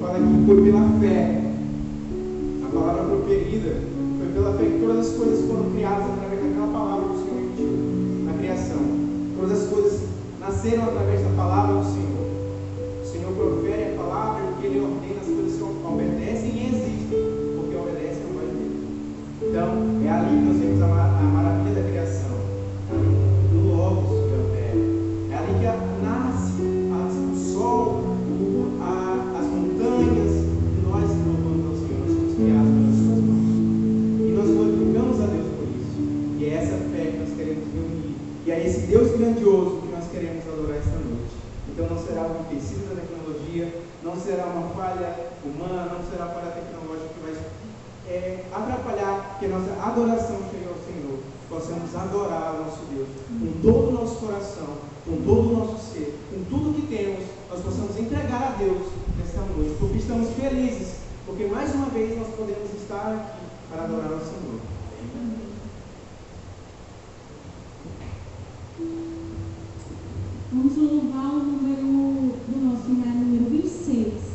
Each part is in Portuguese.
fala que foi pela fé. A palavra proferida foi pela fé que todas as coisas foram criadas através daquela palavra que o Senhor emitiu na criação. Todas as coisas nasceram através da palavra do Senhor. O Senhor profere a palavra e Ele ordena as coisas que obedecem e existem, porque obedecem ao Pai dele. Então, é ali que nós vemos a maravilha da criação, no Logos que é o Verbo. É ali que nasce o sol, as montanhas, e nós louvamos ao Senhor, nós somos criados pelas suas mãos. E nós glorificamos a Deus por isso. E é essa fé que nós queremos reunir. E é esse Deus grandioso que nós queremos adorar esta noite. Então não será um empecilho da tecnologia, não será uma falha humana, não será falha tecnológica que vai atrapalhar que a nossa adoração chegue ao Senhor. Possamos adorar o nosso Deus com todo o nosso coração, com todo o nosso ser, com tudo que temos, nós possamos entregar a Deus nesta noite, porque estamos felizes, porque mais uma vez nós podemos estar aqui para adorar ao Senhor. Vamos louvar o número do nosso hino, número 26.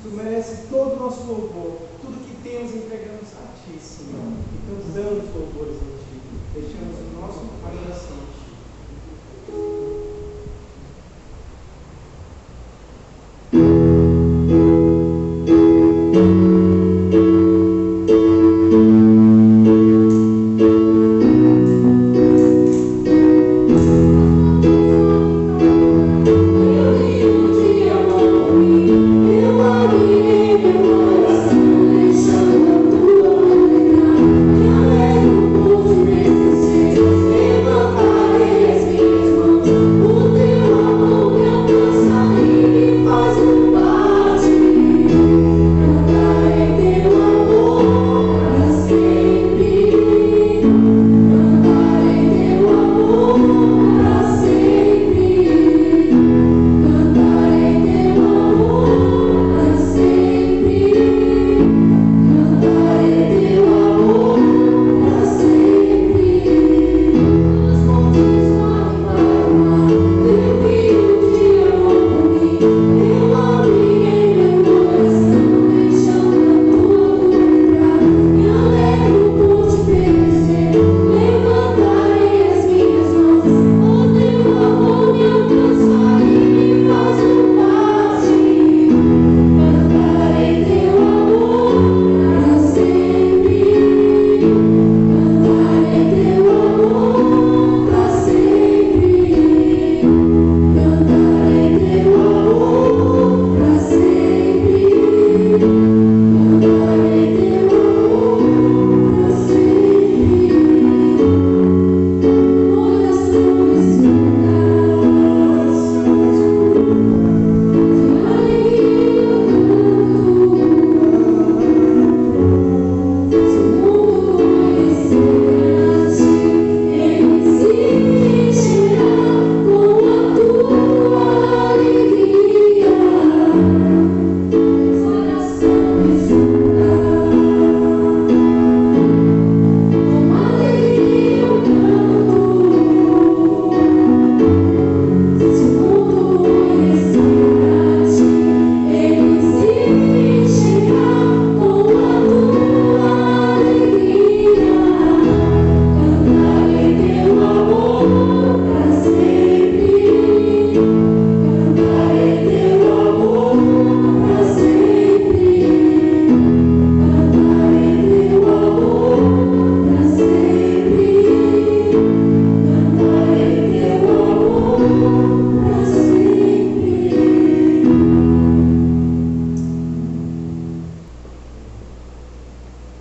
Tu mereces todo o nosso louvor. Tudo que temos entregamos a Ti, Senhor. E cantamos louvores a Ti. Deixamos o nosso adoração a Ti.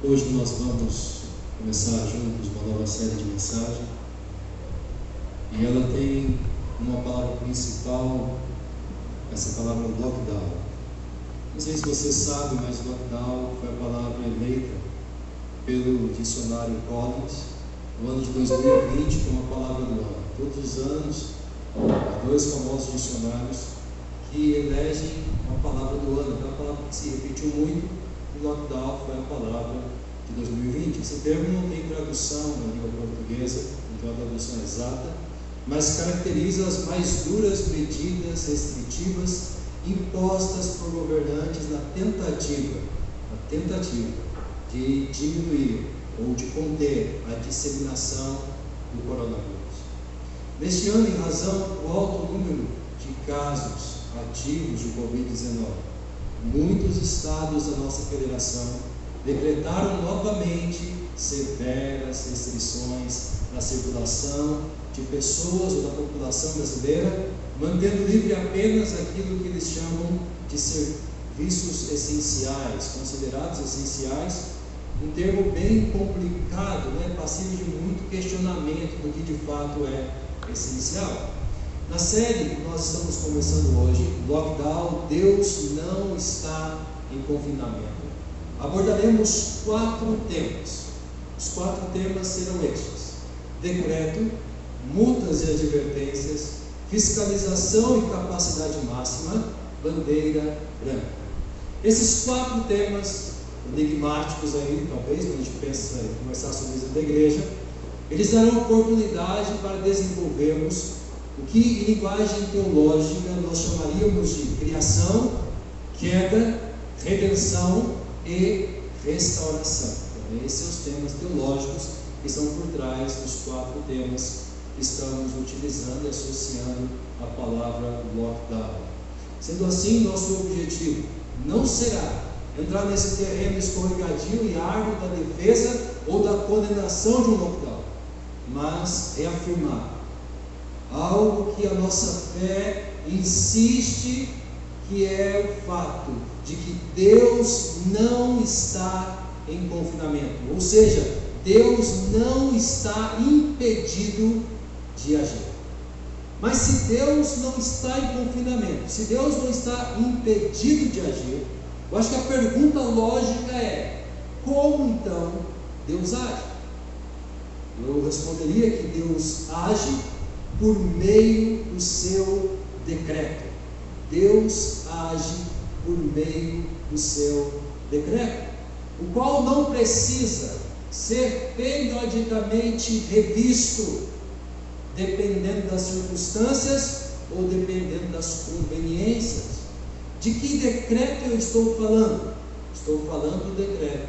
Hoje nós vamos começar juntos uma nova série de mensagens e ela tem uma palavra principal, essa palavra lockdown. Não sei se você sabe, mas lockdown foi a palavra eleita pelo dicionário Collins no ano de 2020 como a palavra do ano. Todos os anos há dois famosos dicionários que elegem uma palavra do ano, aquela palavra que se repetiu muito. O lockdown foi a palavra de 2020. Esse termo não tem tradução na língua portuguesa, não tem uma tradução exata, mas caracteriza as mais duras medidas restritivas impostas por governantes na tentativa de diminuir ou de conter a disseminação do coronavírus. Neste ano, em razão do alto número de casos ativos de Covid-19, muitos estados da nossa federação decretaram novamente severas restrições na circulação de pessoas ou da população brasileira, mantendo livre apenas aquilo que eles chamam de serviços essenciais, considerados essenciais, um termo bem complicado, passível de muito questionamento do que de fato é essencial. Na série que nós estamos começando hoje, Lockdown, Deus não está em confinamento, abordaremos 4 temas. Os 4 temas serão estes: decreto, multas e advertências, fiscalização e capacidade máxima, bandeira branca. Esses 4 temas enigmáticos aí, talvez, quando a gente pensa em conversar sobre isso da igreja, eles darão oportunidade para desenvolvermos o que em linguagem teológica nós chamaríamos de criação, queda redenção e restauração. Então, esses são os temas teológicos que estão por trás dos 4 temas que estamos utilizando e associando a palavra lockdown. Sendo assim, nosso objetivo não será entrar nesse terreno escorregadio e árduo da defesa ou da condenação de um lockdown, mas reafirmar algo que a nossa fé insiste, que é o fato de que Deus não está em confinamento, ou seja, Deus não está impedido de agir. Mas se Deus não está em confinamento, se Deus não está impedido de agir, eu acho que a pergunta lógica é: como então Deus age? Eu responderia que Deus age por meio do seu decreto. Deus age por meio do seu decreto, o qual não precisa ser periodicamente revisto, dependendo das circunstâncias ou dependendo das conveniências. De que decreto eu estou falando? Estou falando do decreto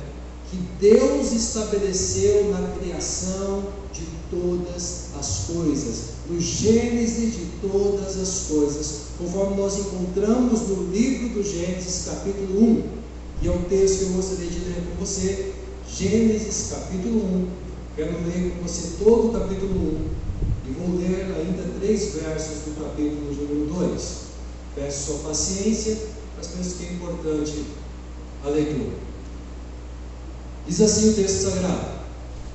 que Deus estabeleceu na criação de todas as coisas, no Gênesis de todas as coisas, conforme nós encontramos no livro do Gênesis, capítulo 1, que é o texto que eu gostaria de ler com você. Gênesis capítulo 1, quero ler com você todo o capítulo 1 e vou ler ainda 3 versos do capítulo número 2. Peço sua paciência, mas penso que é importante a leitura. Diz assim o texto sagrado: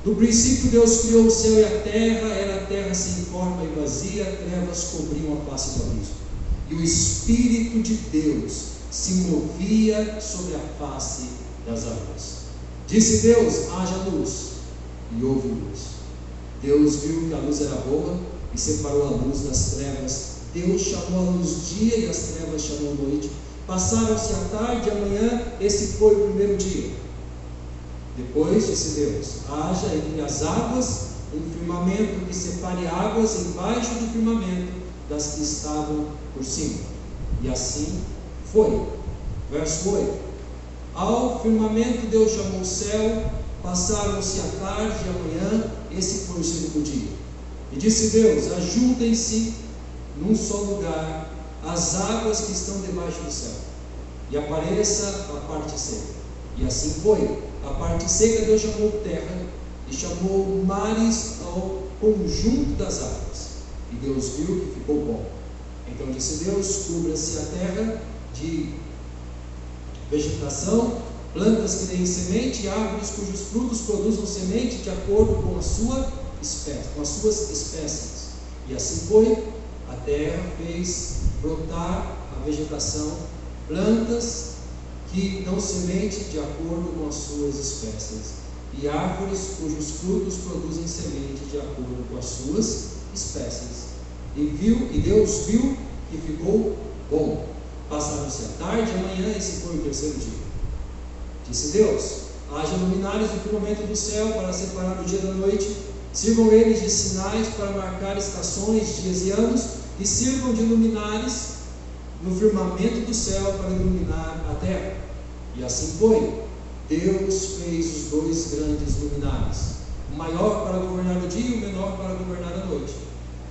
no princípio Deus criou o céu e a terra, era a terra sem forma e vazia, trevas cobriam a face do abismo, e o Espírito de Deus se movia sobre a face das águas. Disse Deus: haja luz, e houve luz. Deus viu que a luz era boa e separou a luz das trevas. Deus chamou a luz dia e as trevas chamou noite. Passaram-se a tarde e a manhã, esse foi o primeiro dia. Depois disse Deus: haja entre as águas um firmamento que separe águas embaixo do firmamento das que estavam por cima. E assim foi. Verso 8: ao firmamento Deus chamou o céu, passaram-se a tarde e a manhã, esse foi o segundo dia. E disse Deus: ajuntem-se num só lugar as águas que estão debaixo do céu, e apareça a parte seca. E assim foi. A parte seca Deus chamou terra, e chamou mares ao conjunto das águas. E Deus viu que ficou bom. Então disse Deus: cubra-se a terra de vegetação, plantas que deem semente, e árvores cujos frutos produzam semente de acordo com a sua espécie, com as suas espécies. E assim foi. A terra fez brotar a vegetação, plantas que dão semente de acordo com as suas espécies, e árvores cujos frutos produzem semente de acordo com as suas espécies. E Deus viu que ficou bom. Passaram-se a tarde e a manhã, esse foi o terceiro dia. Disse Deus: haja luminares no firmamento do céu para separar o dia da noite, sirvam eles de sinais para marcar estações, dias e anos, e sirvam de luminares no firmamento do céu para iluminar a terra. E assim foi. Deus fez os 2 grandes luminares, o maior para governar o dia e o menor para governar a noite.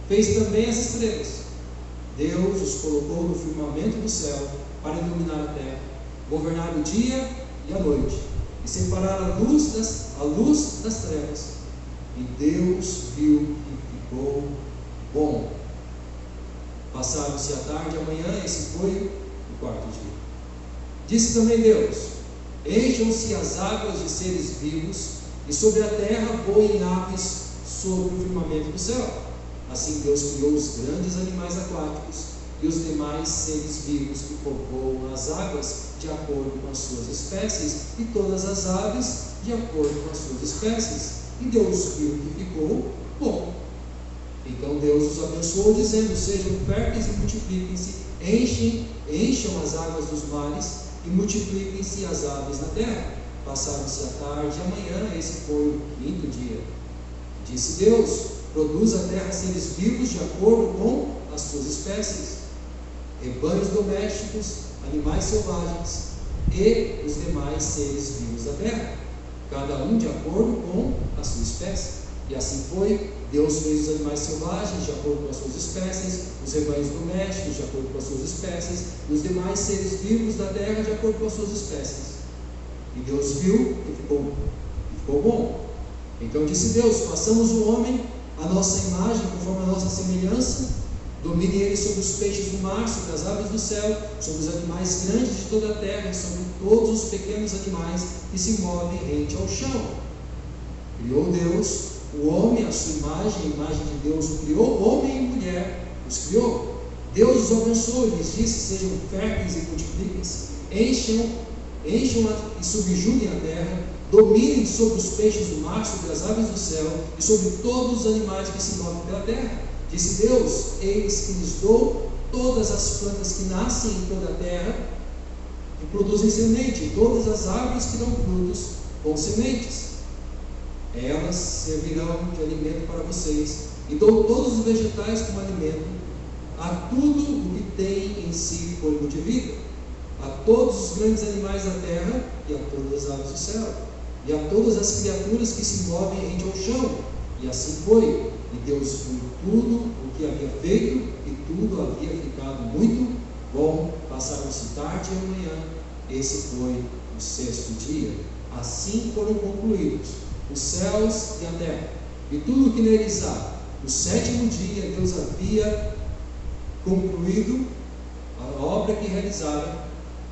Fez também as estrelas. Deus os colocou no firmamento do céu para iluminar a terra, governar o dia e a noite, e separar a luz das trevas. E Deus viu que ficou bom. Passaram-se a tarde e a manhã, esse foi o 4º dia. Disse também Deus: encham-se as águas de seres vivos, e sobre a terra voem aves sobre o firmamento do céu. Assim Deus criou os grandes animais aquáticos e os demais seres vivos que povoam as águas de acordo com as suas espécies, e todas as aves de acordo com as suas espécies. E Deus viu que ficou bom. Então Deus os abençoou, dizendo: sejam férteis e multipliquem-se, encham as águas dos mares e multipliquem-se as aves na terra. Passaram-se a tarde e a manhã, esse foi o 5º dia. Disse Deus: produz a terra seres vivos de acordo com as suas espécies, rebanhos domésticos, animais selvagens, e os demais seres vivos da terra, cada um de acordo com a sua espécie. E assim foi. Deus fez os animais selvagens de acordo com as suas espécies, os rebanhos domésticos de acordo com as suas espécies, e os demais seres vivos da terra de acordo com as suas espécies. E Deus viu e ficou bom. Então disse Deus: façamos o homem à nossa imagem, conforme a nossa semelhança, domine ele sobre os peixes do mar, sobre as aves do céu, sobre os animais grandes de toda a terra, e sobre todos os pequenos animais que se movem rente ao chão. Criou Deus o homem à sua imagem, a imagem de Deus o criou, homem e mulher os criou. Deus os abençoou e lhes disse: sejam férteis e multipliquem-se, encham e subjuguem a terra, dominem sobre os peixes do mar, sobre as aves do céu e sobre todos os animais que se movem pela terra. Disse Deus: eis que lhes dou todas as plantas que nascem em toda a terra e produzem semente, e todas as árvores que dão frutos com sementes. Elas servirão de alimento para vocês, e dou todos os vegetais como alimento a tudo o que tem em si fôlego de vida, a todos os grandes animais da terra e a todas as aves do céu, e a todas as criaturas que se movem rente ao chão. E assim foi. E Deus viu tudo o que havia feito, e tudo havia ficado muito bom. Passaram-se tarde e amanhã. Esse foi o sexto dia. Assim foram concluídos os céus e a terra, e tudo o que neles há. No sétimo dia Deus havia concluído a obra que realizara,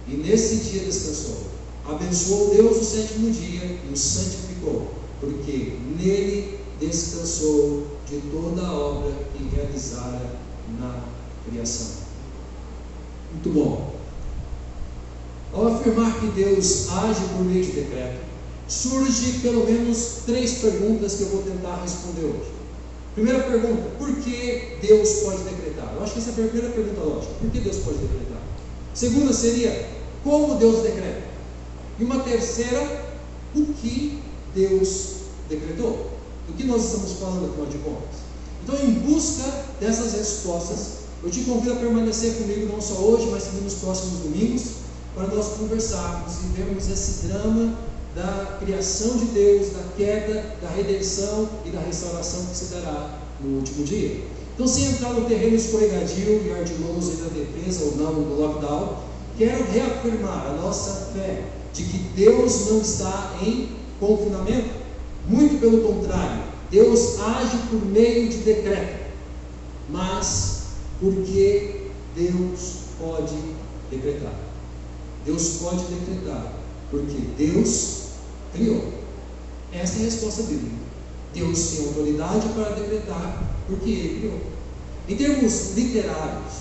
e nesse dia descansou. Abençoou Deus o sétimo dia e o santificou, porque nele descansou de toda a obra que realizara na criação. Muito bom. Ao afirmar que Deus age por meio de decreto, surge pelo menos 3 perguntas que eu vou tentar responder hoje. Primeira pergunta: por que Deus pode decretar? Eu acho que essa é a primeira pergunta lógica. Por que Deus pode decretar? Segunda seria: como Deus decreta? E uma terceira: o que Deus decretou? Do que nós estamos falando, afinal de contas? Então, em busca dessas respostas, eu te convido a permanecer comigo não só hoje, mas também nos próximos domingos, para nós conversarmos e vermos esse drama da criação de Deus, da queda, da redenção e da restauração que se dará no último dia. Então, sem entrar no terreno escorregadio e ardiloso da defesa ou não do lockdown, quero reafirmar a nossa fé de que Deus não está em confinamento. Muito pelo contrário, Deus age por meio de decreto. Mas por que Deus pode decretar? Deus pode decretar porque Deus criou. Essa é a resposta bíblica. Deus tem autoridade para decretar porque Ele criou. Em termos literários,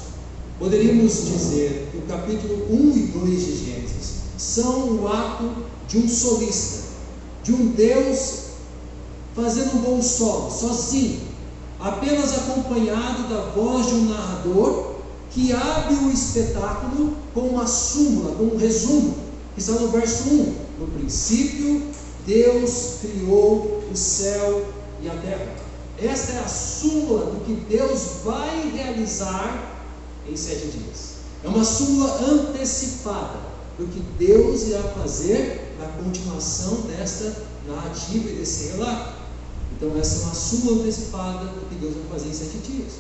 poderíamos dizer que o capítulo 1 e 2 de Gênesis são o ato de um solista, de um Deus fazendo um bom solo, sozinho, apenas acompanhado da voz de um narrador que abre o espetáculo com uma súmula, com um resumo, que está no verso 1. No princípio, Deus criou o céu e a terra. Esta é a súmula do que Deus vai realizar em 7 dias. É uma súmula antecipada do que Deus irá fazer na continuação desta narrativa e desse relato. Então, essa é uma súmula antecipada do que Deus vai fazer em 7 dias.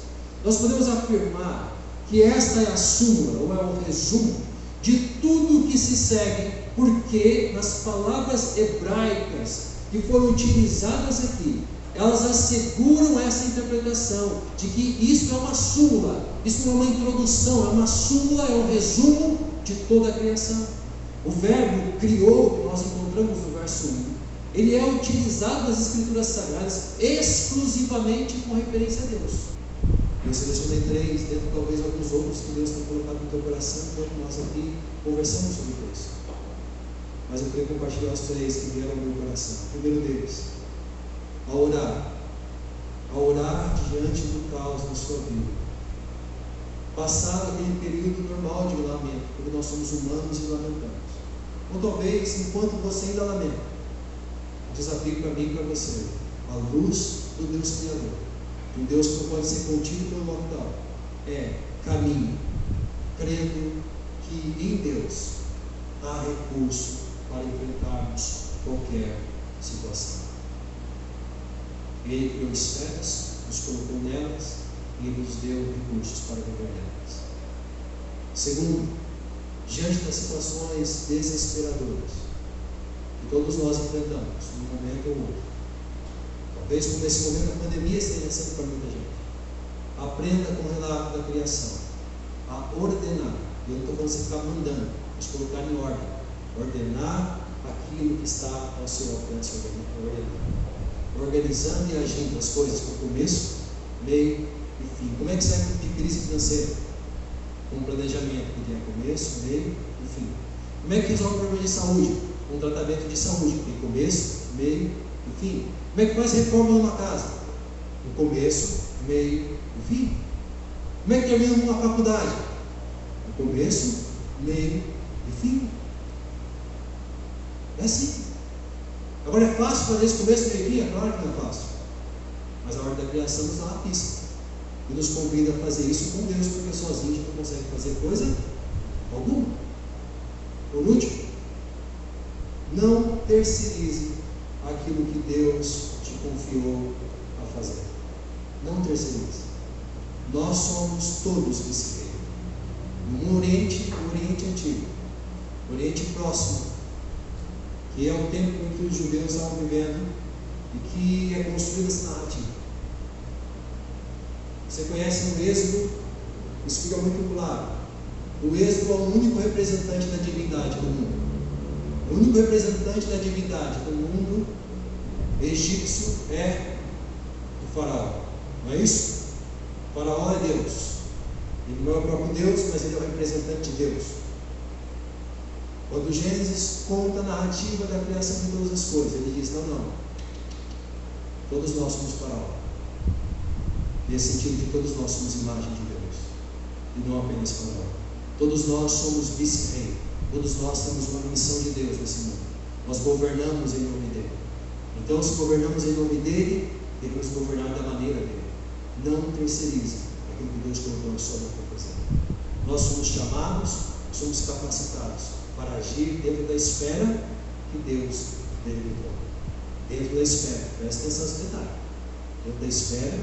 Nós podemos afirmar que esta é a súmula, ou é o resumo, de tudo que se segue, porque nas palavras hebraicas que foram utilizadas aqui, elas asseguram essa interpretação de que isso é uma súmula, isso não é uma introdução, é uma súmula, é um resumo de toda a criação. O verbo criou, que nós encontramos no verso 1, ele é utilizado nas Escrituras Sagradas exclusivamente com referência a Deus. Eu selecionei 3, dentro talvez alguns outros que Deus tem colocado no teu coração, enquanto nós aqui conversamos sobre isso. Mas eu queria compartilhar os 3 que vieram ao meu coração. O primeiro deles: a orar diante do caos na sua vida. Passado aquele período normal de lamento, porque nós somos humanos e lamentamos. Ou talvez, enquanto você ainda lamenta, desafio para mim e para você: a luz do Deus Criador, de um Deus que não pode ser contido pelo lockdown, caminho, crendo que em Deus há recurso para enfrentarmos qualquer situação. Ele criou esferas, nos colocou nelas e Ele nos deu recursos para viver nelas. Segundo, diante das situações desesperadoras que todos nós enfrentamos, num momento ou outro, talvez como nesse momento da pandemia esteja sendo para muita gente, aprenda com o relato da criação a ordenar. Eu não estou falando de ficar mandando, mas colocar em ordem, ordenar aquilo que está ao seu alcance, organizando e agindo as coisas com começo, meio e fim. Como é que sai de crise financeira? Com um planejamento que tenha começo, meio e fim. Como é que resolve o problema de saúde? Um tratamento de saúde que tem começo, meio e fim. Como é que faz reforma numa casa? Um começo, meio e fim. Como é que termina uma faculdade? Um começo, meio e fim. É assim. Agora é fácil fazer esse começo, meio e fim? É claro que não é fácil. Mas a ordem da criação nos dá uma pista e nos convida a fazer isso com Deus, porque sozinho a gente não consegue fazer coisa alguma. Por último, não terceirize aquilo que Deus te confiou a fazer. Não terceirize. Nós somos todos desse reino. No Oriente Antigo, Oriente Próximo, que é o tempo em que os judeus estavam vivendo e que é construída essa narrativa. Você conhece no Êxodo, isso fica muito claro. O Êxodo é o único representante da divindade do mundo. O único representante da divindade do mundo egípcio é o faraó. Não é isso? O faraó é Deus. Ele não é o próprio Deus, mas ele é o representante de Deus. Quando Gênesis conta a narrativa da criação de todas as coisas, ele diz: não. Todos nós somos faraó. Nesse sentido que todos nós somos imagem de Deus. E não apenas faraó. Todos nós somos vice-rei. Todos nós temos uma missão de Deus nesse mundo. Nós governamos em nome dele. Então, se governamos em nome dele, devemos governar da maneira dele. Não terceirize aquilo que Deus colocou na sua mão para fazer. Nós somos chamados, somos capacitados para agir dentro da esfera que Deus delimitou. Dentro da esfera, presta atenção nesse detalhe. Dentro da esfera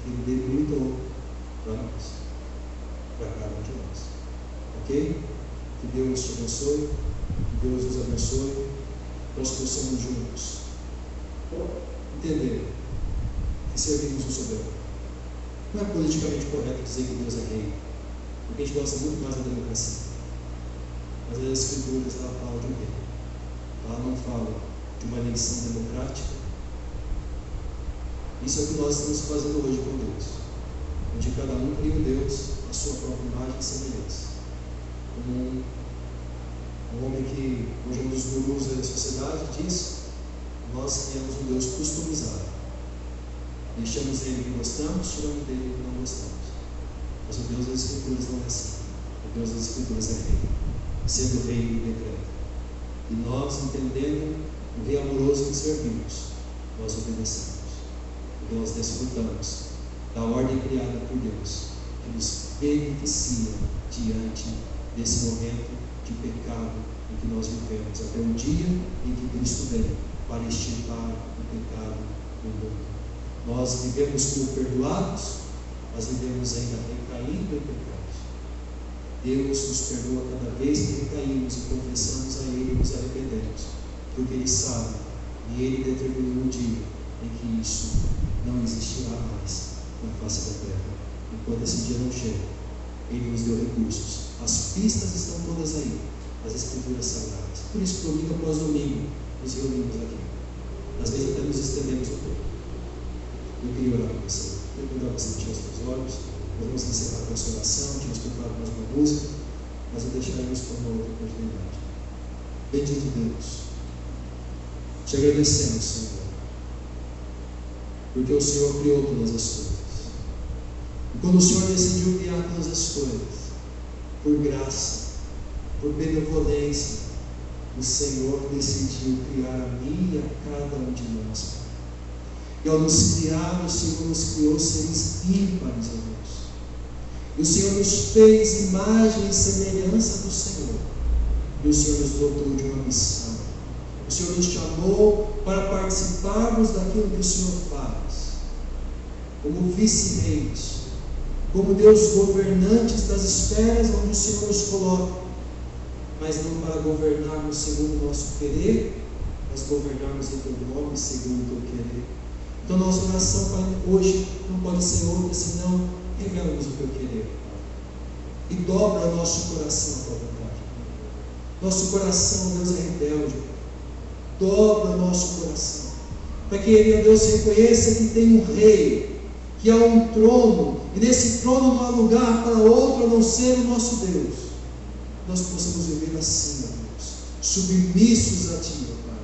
que Ele delimitou para nós, para cada um de nós. Ok? Que Deus te abençoe, que Deus nos abençoe, nós possamos juntos entender que servimos o soberano. Não é politicamente correto dizer que Deus é rei, porque a gente gosta muito mais da democracia. Mas as Escrituras ela fala de um rei. Ela não fala de uma eleição democrática. Isso é o que nós estamos fazendo hoje com Deus, onde cada um cria um Deus à sua própria imagem e semelhança. Como um homem que hoje é um dos gurus da sociedade diz: nós temos um Deus customizado. Deixamos ele que gostamos, tiramos dele que não gostamos. Mas o Deus das Escrituras não é assim. O Deus das Escrituras é rei, sendo rei e decreto. E nós, entendendo o rei amoroso que servimos, nós obedecemos. E nós desfrutamos da ordem criada por Deus, que nos beneficia diante desse momento de pecado em que nós vivemos, até o dia em que Cristo vem para extirpar o pecado do mundo. Nós vivemos como perdoados, mas vivemos ainda recaindo em pecados. Deus nos perdoa cada vez que recaímos e confessamos a Ele e nos arrependemos, porque Ele sabe e Ele determinou um dia em que isso não existirá mais na face da terra. Enquanto esse dia não chega, Ele nos deu recursos. As pistas estão todas aí, as Escrituras sagradas. Por isso, domingo após domingo, nos reunimos aqui. Às vezes até nos estendemos um pouco. Eu queria orar com você. Eu queria orar você fechar os teus olhos. Nós vamos encerrar com a sua oração. Tínhamos preparado mais uma música, mas eu deixaremos para uma outra oportunidade. Bendito Deus, te agradecemos, Senhor, porque o Senhor criou todas as coisas. E quando o Senhor decidiu criar todas as coisas, por graça, por benevolência, o Senhor decidiu criar a mim e a cada um de nós. E ao nos criar, o Senhor nos criou seres ímpares, ó Deus. E o Senhor nos fez imagem e semelhança do Senhor. e o Senhor nos dotou de uma missão. O Senhor nos chamou para participarmos daquilo que o Senhor faz, como vice-reis, como Deus governantes das esferas onde o Senhor nos coloca, mas não para governarmos segundo o nosso querer, mas governarmos em teu nome segundo o teu querer. Então nossa oração, Pai, hoje não pode ser outra senão revela-nos o teu querer, Pai, e dobra o nosso coração à tua vontade. Nosso coração, Deus, é rebelde. Dobra o nosso coração, para que ele, Deus, reconheça que tem um rei, que há um trono, e nesse trono não há lugar para outro a não ser o nosso Deus. Nós possamos viver assim, ó Deus, submissos a Ti, ó Pai,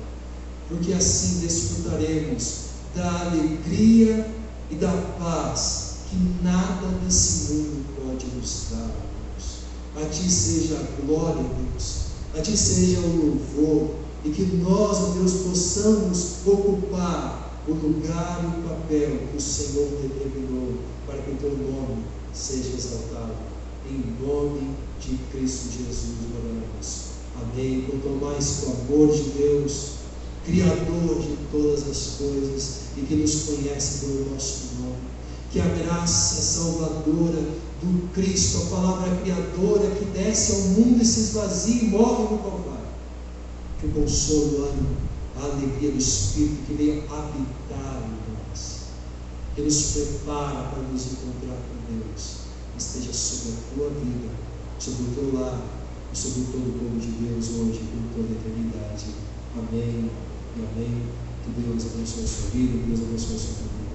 porque assim desfrutaremos da alegria e da paz que nada nesse mundo pode nos dar, ó Deus. A Ti seja a glória, Deus, a Ti seja o louvor, e que nós, ó Deus, possamos ocupar o lugar e o papel que o Senhor determinou para que o Teu nome seja exaltado. Em nome de Cristo Jesus oramos. Amém. Quanto mais que o amor de Deus, Criador de todas as coisas e que nos conhece pelo nosso nome, que a graça salvadora do Cristo, a palavra criadora que desce ao mundo e se esvazia e morre no Calvário, que o consolo do ânimo, a alegria do Espírito que venha habitar em nós, que nos prepara para nos encontrar com Deus, esteja sobre a tua vida, sobre o teu lar e sobre todo o povo de Deus hoje e por toda a eternidade. Amém e amém. Que Deus abençoe a sua vida, que Deus abençoe a sua família.